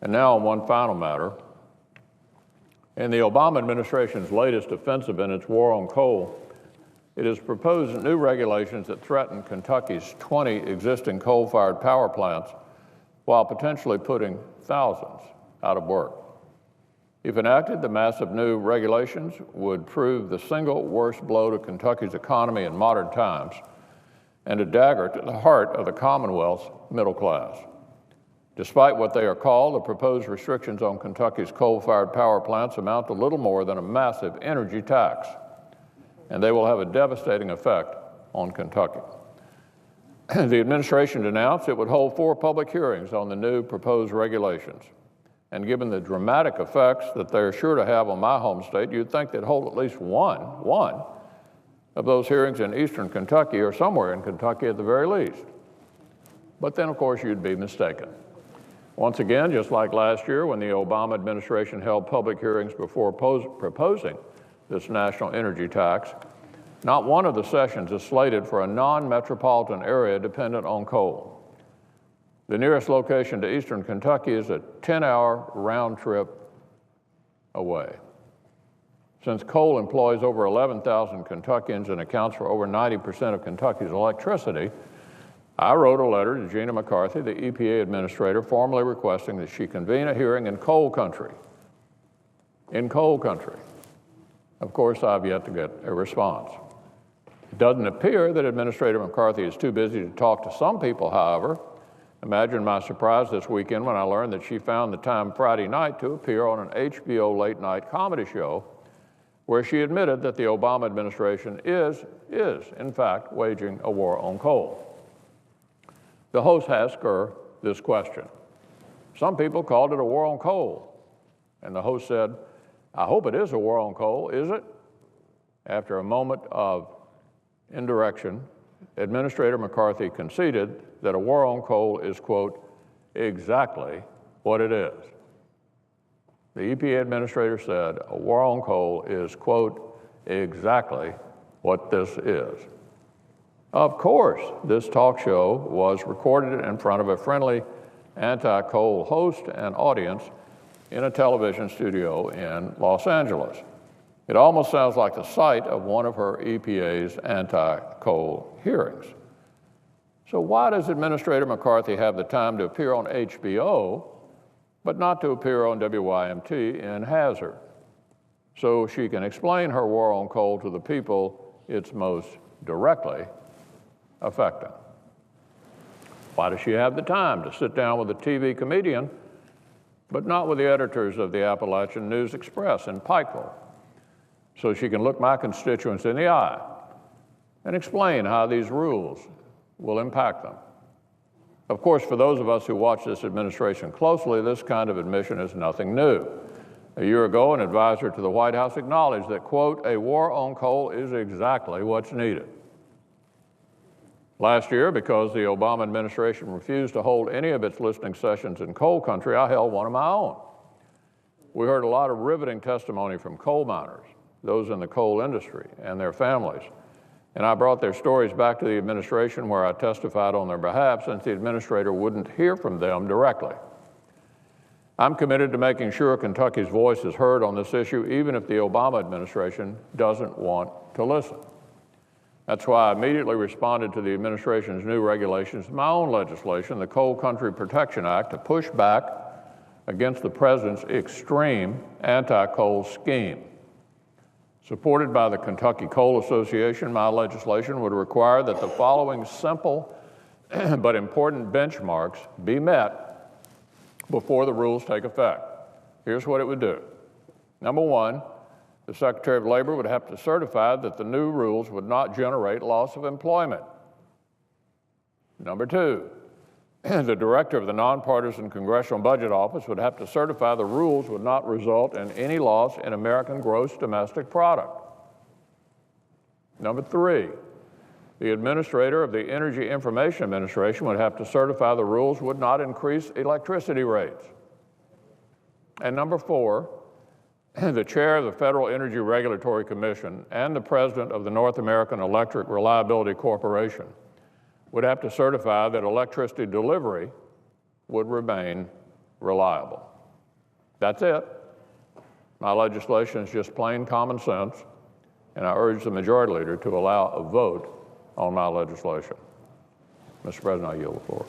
And now on one final matter. In the Obama administration's latest offensive in its war on coal, it has proposed new regulations that threaten Kentucky's 20 existing coal-fired power plants while potentially putting thousands out of work. If enacted, the massive new regulations would prove the single worst blow to Kentucky's economy in modern times and a dagger to the heart of the Commonwealth's middle class. Despite what they are called, the proposed restrictions on Kentucky's coal-fired power plants amount to little more than a massive energy tax, and they will have a devastating effect on Kentucky. The administration announced it would hold 4 public hearings on the new proposed regulations. And given the dramatic effects that they're sure to have on my home state, you'd think they'd hold at least one of those hearings in eastern Kentucky or somewhere in Kentucky at the very least. But then, of course, you'd be mistaken. Once again, just like last year when the Obama administration held public hearings before proposing this national energy tax, not one of the sessions is slated for a non-metropolitan area dependent on coal. The nearest location to eastern Kentucky is a 10-hour round trip away. Since coal employs over 11,000 Kentuckians and accounts for over 90% of Kentucky's electricity, I wrote a letter to Gina McCarthy, the EPA Administrator, formally requesting that she convene a hearing in coal country. In coal country. Of course, I've yet to get a response. It doesn't appear that Administrator McCarthy is too busy to talk to some people, however. Imagine my surprise this weekend when I learned that she found the time Friday night to appear on an HBO late-night comedy show where she admitted that the Obama administration is in fact, waging a war on coal. The host asked her this question. Some people called it a war on coal. And the host said, I hope it is a war on coal, is it? After a moment of indirection, Administrator McCarthy conceded that a war on coal is, quote, exactly what it is. The EPA Administrator said a war on coal is, quote, exactly what this is. Of course, this talk show was recorded in front of a friendly anti-coal host and audience in a television studio in Los Angeles. It almost sounds like the site of one of her EPA's anti-coal hearings. So why does Administrator McCarthy have the time to appear on HBO, but not to appear on WYMT in Hazard? So she can explain her war on coal to the people it's most directly affecting. Why does she have the time to sit down with a TV comedian, but not with the editors of the Appalachian News Express in Pikeville, so she can look my constituents in the eye and explain how these rules will impact them? Of course, for those of us who watch this administration closely, this kind of admission is nothing new. A year ago, an advisor to the White House acknowledged that, quote, a war on coal is exactly what's needed. Last year, because the Obama administration refused to hold any of its listening sessions in coal country, I held one of my own. We heard a lot of riveting testimony from coal miners, those in the coal industry, and their families. And I brought their stories back to the administration where I testified on their behalf since the administrator wouldn't hear from them directly. I'm committed to making sure Kentucky's voice is heard on this issue, even if the Obama administration doesn't want to listen. That's why I immediately responded to the administration's new regulations in my own legislation, the Coal Country Protection Act, to push back against the president's extreme anti-coal scheme. Supported by the Kentucky Coal Association, my legislation would require that the following simple but important benchmarks be met before the rules take effect. Here's what it would do. Number one, the Secretary of Labor would have to certify that the new rules would not generate loss of employment. Number two, the director of the Nonpartisan Congressional Budget Office would have to certify the rules would not result in any loss in American gross domestic product. Number three, the administrator of the Energy Information Administration would have to certify the rules would not increase electricity rates. And number four, the chair of the Federal Energy Regulatory Commission and the president of the North American Electric Reliability Corporation would have to certify that electricity delivery would remain reliable. That's it. My legislation is just plain common sense, and I urge the Majority Leader to allow a vote on my legislation. Mr. President, I yield the floor.